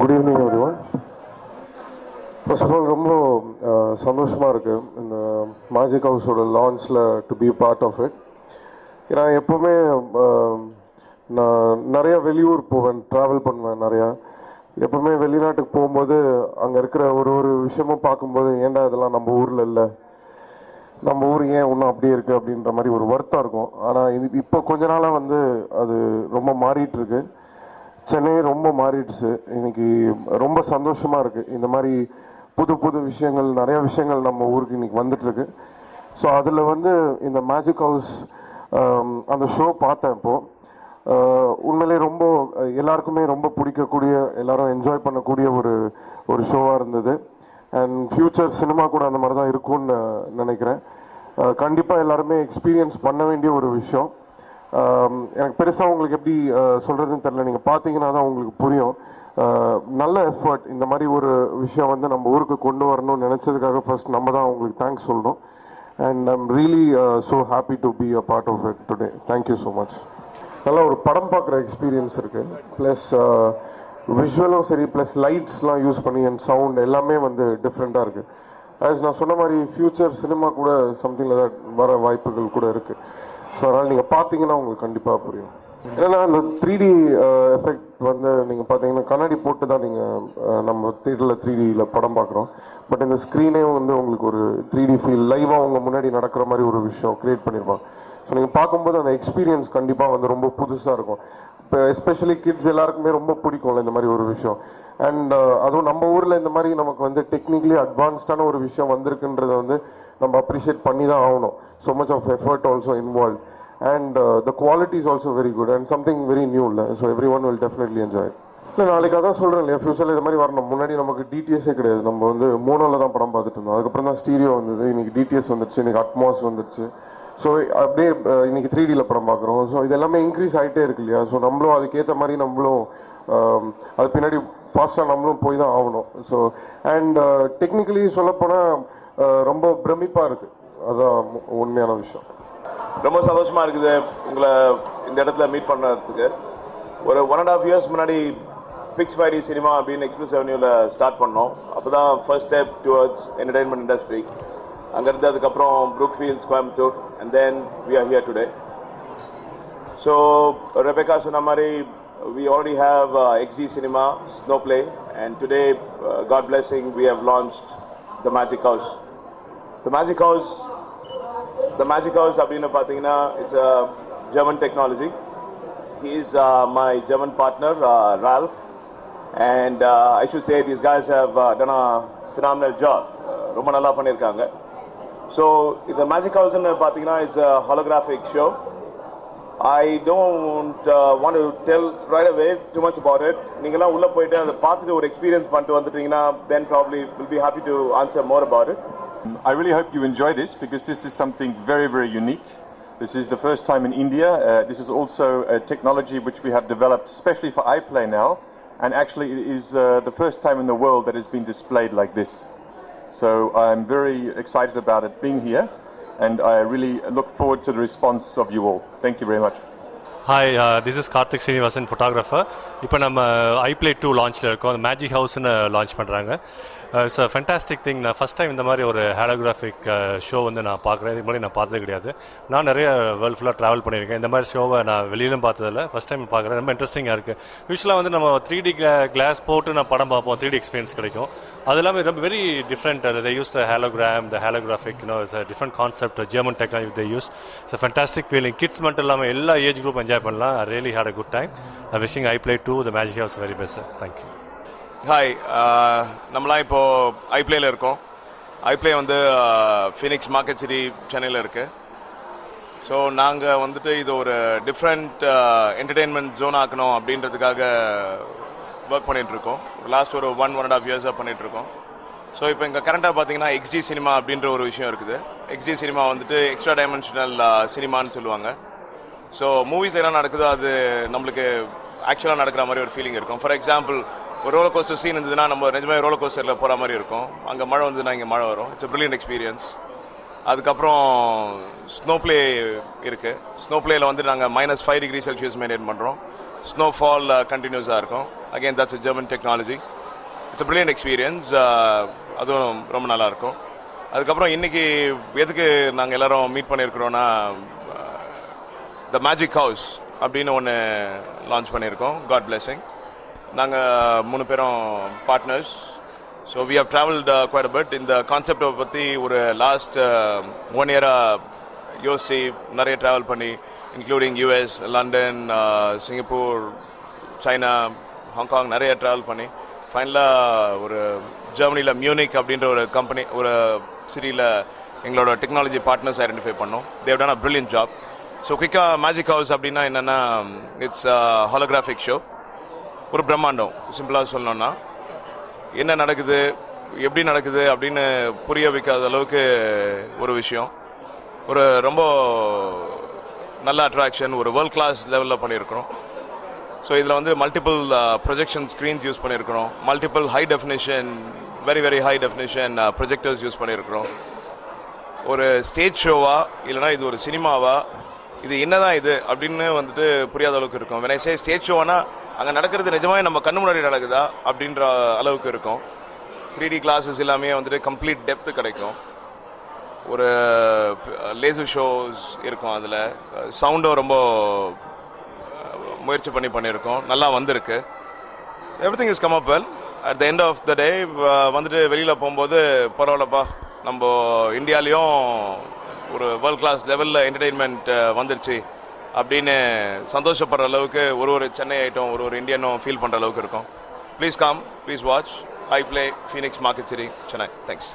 Good evening, everyone. First of all, ரொம்ப சந்தோஷமாக இருக்குது இந்த மேஜிக் ஹவுஸோட லான்ச்சில் to be part of it. ஏன்னா எப்போவுமே நான் நிறைய வெளியூர் போவேன், ட்ராவல் பண்ணுவேன் நிறையா. எப்போவுமே வெளிநாட்டுக்கு போகும்போது அங்கே இருக்கிற ஒரு விஷயமும் பார்க்கும்போது ஏன்டா இதெல்லாம் நம்ம ஊரில் இல்லை, நம்ம ஊர் ஏன் இன்னும் அப்படியே இருக்குது அப்படின்ற மாதிரி ஒரு வருத்தம் இருக்கும். ஆனால் இப்போ கொஞ்ச நாளாக வந்து அது ரொம்ப மாறிட்டு இருக்கு. சென்னை ரொம்ப மாறிடுச்சு. இன்னைக்கு ரொம்ப சந்தோஷமாக இருக்குது. இந்த மாதிரி புது விஷயங்கள், நிறைய விஷயங்கள் நம்ம ஊருக்கு இன்னைக்கு வந்துட்டுருக்கு. ஸோ அதில் வந்து இந்த மேஜிக் ஹவுஸ் அந்த ஷோ பார்த்தேன் இப்போது. உண்மையிலே ரொம்ப எல்லாருக்குமே ரொம்ப பிடிக்கக்கூடிய, எல்லாரும் என்ஜாய் பண்ணக்கூடிய ஒரு ஷோவாக இருந்தது. அண்ட் ஃப்யூச்சர் சினிமா கூட அந்த மாதிரி தான் இருக்கும்னு நினைக்கிறேன். கண்டிப்பாக எல்லாருமே எக்ஸ்பீரியன்ஸ் பண்ண வேண்டிய ஒரு விஷயம். எனக்கு பெருசாக உங்களுக்கு எப்படி சொல்கிறதுன்னு தெரியல, நீங்கள் பார்த்தீங்கன்னா தான் உங்களுக்கு புரியும். நல்ல எஃபர்ட் இந்த மாதிரி ஒரு விஷயம் வந்து நம்ம ஊருக்கு கொண்டு வரணும்னு நினச்சதுக்காக ஃபர்ஸ்ட் நம்ம தான் உங்களுக்கு தேங்க்ஸ் சொல்லணும். And I'm really so happy to be a part of it today. Thank you so much. நல்லா ஒரு படம் பார்க்குற எக்ஸ்பீரியன்ஸ் இருக்குது. ப்ளஸ் விஷுவலும் சரி, ப்ளஸ் லைட்ஸ்லாம் யூஸ் பண்ணி அண்ட் சவுண்ட் எல்லாமே வந்து டிஃப்ரெண்ட்டாக இருக்குது. ஆஸ் நான் சொன்ன மாதிரி ஃப்யூச்சர் சினிமா கூட சம்திங் வர வாய்ப்புகள் கூட இருக்குது. ஸோ அதனால் நீங்கள் பார்த்தீங்கன்னா உங்களுக்கு கண்டிப்பாக புரியும். ஏன்னா இந்த 3D எஃபெக்ட் வந்து நீங்கள் பார்த்தீங்கன்னா கண்ணாடி போட்டு தான் நீங்கள் நம்ம தியேட்டரில் 3Dயில் படம் பார்க்குறோம். பட் இந்த ஸ்க்ரீனே வந்து உங்களுக்கு ஒரு 3D ஃபீல், லைவாக உங்கள் முன்னாடி நடக்கிற மாதிரி ஒரு விஷயம் க்ரியேட் பண்ணியிருப்பாங்க. ஸோ நீங்கள் பார்க்கும்போது அந்த எக்ஸ்பீரியன்ஸ் கண்டிப்பாக வந்து ரொம்ப புதுசாக இருக்கும். இப்போ எஸ்பெஷலி கிட்ஸ் எல்லாருக்குமே ரொம்ப பிடிக்கும்ல இந்த மாதிரி ஒரு விஷயம். அண்ட் அதுவும் நம்ம ஊரில் இந்த மாதிரி நமக்கு வந்து டெக்னிக்கலி அட்வான்ஸ்டான ஒரு விஷயம் வந்திருக்குன்றதை வந்து நம்ம அப்ரிஷியேட் பண்ணி தான் ஆகணும். So much of effort also involved, and the quality is also very good and something very new, so everyone will definitely enjoy it. நாளைக்கு அதான் சொல்கிறேன் இல்லையா, ஃபியூச்சரில் இது மாதிரி வரணும். முன்னாடி நமக்கு டிடிஎஸ்ஸே கிடையாது, நம்ம வந்து மோனோவில் தான் படம் பார்த்துட்டு இருந்தோம். அதுக்கப்புறம் தான் ஸ்டீரியோ வந்தது, இன்னைக்கு டிடிஎஸ் வந்துச்சு, இன்னைக்கு அட்மாஸ் வந்துச்சு. ஸோ அப்படியே இன்னைக்கு 3Dயில் படம் பார்க்குறோம். ஸோ இது எல்லாமே இன்க்ரீஸ் ஆகிட்டே இருக்கு இல்லையா. ஸோ நம்மளும் அதுக்கேற்ற மாதிரி நம்மளும் அது பின்னாடி ஃபாஸ்ட்டாக நம்மளும் போய் தான் ஆகணும். ஸோ அண்ட் டெக்னிக்கலி சொல்லப்போனால் ரொம்ப பிரமிப்பாக இருக்குது. அதான் உண்மையான விஷயம். ரொம்ப சந்தோஷமா இருக்குது உங்களை இந்த இடத்துல மீட் பண்ணதுக்கு. ஒரு 1.5 years முன்னாடி பிக்ஸ் 5D சினிமா அப்படின்னு எக்ஸ்பிரஸ் அவென்யூல ஸ்டார்ட் பண்ணோம். அப்போதான் first step towards entertainment industry. அங்கிருந்து அதுக்கப்புறம் Brookefields, Coimbatore, and then we are here today. So Rebecca Sunamari, we already have XD Cinema, Snowplay, and today, God blessing, we have launched the Magic House. The Magic House, அப்படினு பாத்தீங்கன்னா, it's a German technology. He is my German partner, Ralph, and I should say these guys have done a phenomenal job. ரொம்ப நல்லா பண்ணிருக்காங்க. So the Magic House ன்னு பாத்தீங்கன்னா, it's a holographic show. I don't want to tell right away too much about it. நீங்கலாம் உள்ள போயிட்டு அதை பார்த்துட்டு ஒரு எக்ஸ்பீரியன்ஸ் பண்ணிட்டு வந்துட்டீங்கன்னா, then probably will be happy to answer more about it. I really hope you enjoy this because this is something very, very unique. This is the first time in India. This is also a technology which we have developed especially for iPlay now, and actually it is the first time in the world that it's been displayed like this. So I'm very excited about it being here, and I really look forward to the response of you all. Thank you very much. Hi, this is Karthik Srinivasan, photographer. இப்போ நம்ம iPlay 2 லான்ச்சில் இருக்கோம். Magic ஹவுஸ்னு launch பண்ணுறாங்க. It's a fantastic thing. நான் first time இந்த மாதிரி ஒரு holographic show வந்து நான் பார்க்குறேன். இதுக்கு முன்னாடி நான் பார்த்தது கிடையாது. நான் நிறைய வேர்ல்டு ஃபுல்லாக ட்ராவல் பண்ணியிருக்கேன். இந்த மாதிரி ஷோவை நான் வெளியிலும் பார்த்ததில்ல. ஃபஸ்ட் டைம் பார்க்குறேன். ரொம்ப இன்ட்ரெஸ்டிங்காக இருக்குது. யூஸ்வலாக வந்து நம்ம 3D கிளாஸ் போட்டு நான் படம் பார்ப்போம். 3D எக்ஸ்பீரியன்ஸ் கிடைக்கும். அது எல்லாமே ரொம்ப very different. They use the hologram, the holographic, it's a different concept. German technology they use. It's a fantastic feeling. Kids மட்டும் இல்லாமல் எல்லா ஏஜ் குரூப் என்ஜாய் பண்ணலாம். I really had a good time. I'm wishing iPlay 2, the Magic House, very best, sir. Thank you. Hi, நம்மளாம் இப்போ ஐப்ளேயில் இருக்கோம். ஐப்ளே வந்து Phoenix market city சென்னையில் இருக்கு. ஸோ நாங்கள் வந்துட்டு இது ஒரு டிஃப்ரெண்ட் என்டர்டெயின்மெண்ட் ஜோன் ஆக்கணும் அப்படின்றதுக்காக ஒர்க் பண்ணிகிட்ருக்கோம். லாஸ்ட் ஒரு 1.5 இயர்ஸாக பண்ணிகிட்ருக்கோம். ஸோ இப்போ இங்கே கரண்ட்டாக பார்த்தீங்கன்னா XD சினிமா அப்படின்ற ஒரு விஷயம் இருக்குது. XD சினிமா வந்துட்டு எக்ஸ்ட்ரா டைமென்ஷனல் சினிமான்னு சொல்லுவாங்க. ஸோ மூவிஸ் என்ன நடக்குதோ அது நம்மளுக்கு ஆக்சுவலாக நடக்கிற மாதிரி ஒரு ஃபீலிங் இருக்கும். ஃபார் எக்ஸாம்பிள், ஒரு ரோலர் கோஸ்டர் சீன் இருந்ததுன்னா நம்ம நிஜமாக ரோலர் கோஸ்டரில் போகிற மாதிரி இருக்கும். அங்கே மழை வந்ததுன்னா இங்கே மழை வரும். It's brilliant experience. அதுக்கப்புறம் ஸ்னோப்ளே இருக்குது. ஸ்னோப்ளேயில் வந்து நாங்கள் -5 டிகிரி செல்சியஸ் மெயின்டைன் பண்ணுறோம். ஸ்னோஃபால் கண்டினியூஸாக இருக்கும். Again that's German technology. It's brilliant experience. அதுவும் ரொம்ப நல்லாயிருக்கும். அதுக்கப்புறம் இன்றைக்கி எதுக்கு நாங்கள் எல்லோரும் மீட் பண்ணியிருக்கிறோன்னா, த மேஜிக் ஹவுஸ் அப்படின்னு ஒன்று லான்ச் பண்ணியிருக்கோம். God blessing. நாங்கள் 3 பேரும் partners. So we have travelled quite a bit. இந்த கான்செப்டை பற்றி ஒரு லாஸ்ட் 1 இயராக யோசித்து நிறைய ட்ராவல் பண்ணி, including US, London, Singapore, China, Hong Kong நிறைய ட்ராவல் பண்ணி ஃபைனலாக ஒரு ஜெர்மனியில் மியூனிக் அப்படின்ற ஒரு கம்பெனி, ஒரு சிட்டியில் எங்களோட டெக்னாலஜி பார்ட்னர்ஸ் ஐடென்டிஃபை பண்ணோம். Dev done a brilliant job. So குயிக்காக மேஜிக் ஹவுஸ் அப்படின்னா என்னென்னா, இட்ஸ் ஹாலோகிராஃபிக் ஷோ. ஒரு பிரம்மாண்டம். சிம்பிளாக சொல்லணும்னா, என்ன நடக்குது, எப்படி நடக்குது அப்படின்னு புரிய வைக்காத அளவுக்கு ஒரு விஷயம். ஒரு ரொம்ப நல்ல அட்ராக்ஷன். ஒரு வேர்ல்ட் கிளாஸ் லெவலில் பண்ணியிருக்கிறோம். ஸோ இதில் வந்து மல்டிபிள் ப்ரொஜெக்ஷன் ஸ்க்ரீன்ஸ் யூஸ் பண்ணியிருக்கிறோம். Multiple high definition, very very high definition projectors use பண்ணியிருக்கிறோம். ஒரு ஸ்டேஜ் ஷோவா இல்லைனா இது ஒரு சினிமாவா, இது என்னதான் இது அப்படின்னு வந்துட்டு புரியாத அளவுக்கு இருக்கும். when I say ஸ்டேஜ் ஷோனா, அங்கே நடக்கிறது நிஜமாக நம்ம கண்ணு முன்னாடி நடக்குதா அப்படின்ற அளவுக்கு இருக்கும். 3D கிளாஸஸ் எல்லாமே வந்துட்டு கம்ப்ளீட் டெப்த்து கிடைக்கும். ஒரு லேசர் ஷோஸ் இருக்கும். அதில் சவுண்டும் ரொம்ப முயற்சி பண்ணியிருக்கோம். நல்லா வந்திருக்கு. Everything is come up well. At the end of the day வந்துட்டு வெளியில் போகும்போது பரவாயில்லப்பா, நம்ம இந்தியாலேயும் ஒரு வேர்ல்ட் கிளாஸ் லெவலில் என்டர்டெயின்மெண்ட் வந்துருச்சு அப்படின்னு சந்தோஷப்படுற அளவுக்கு ஒரு சென்னை ஐட்டம், ஒரு இந்தியனும் ஃபீல் பண்ணுற அளவுக்கு இருக்கும். Please come, please watch iPlay, Phoenix market city, Chennai. Thanks.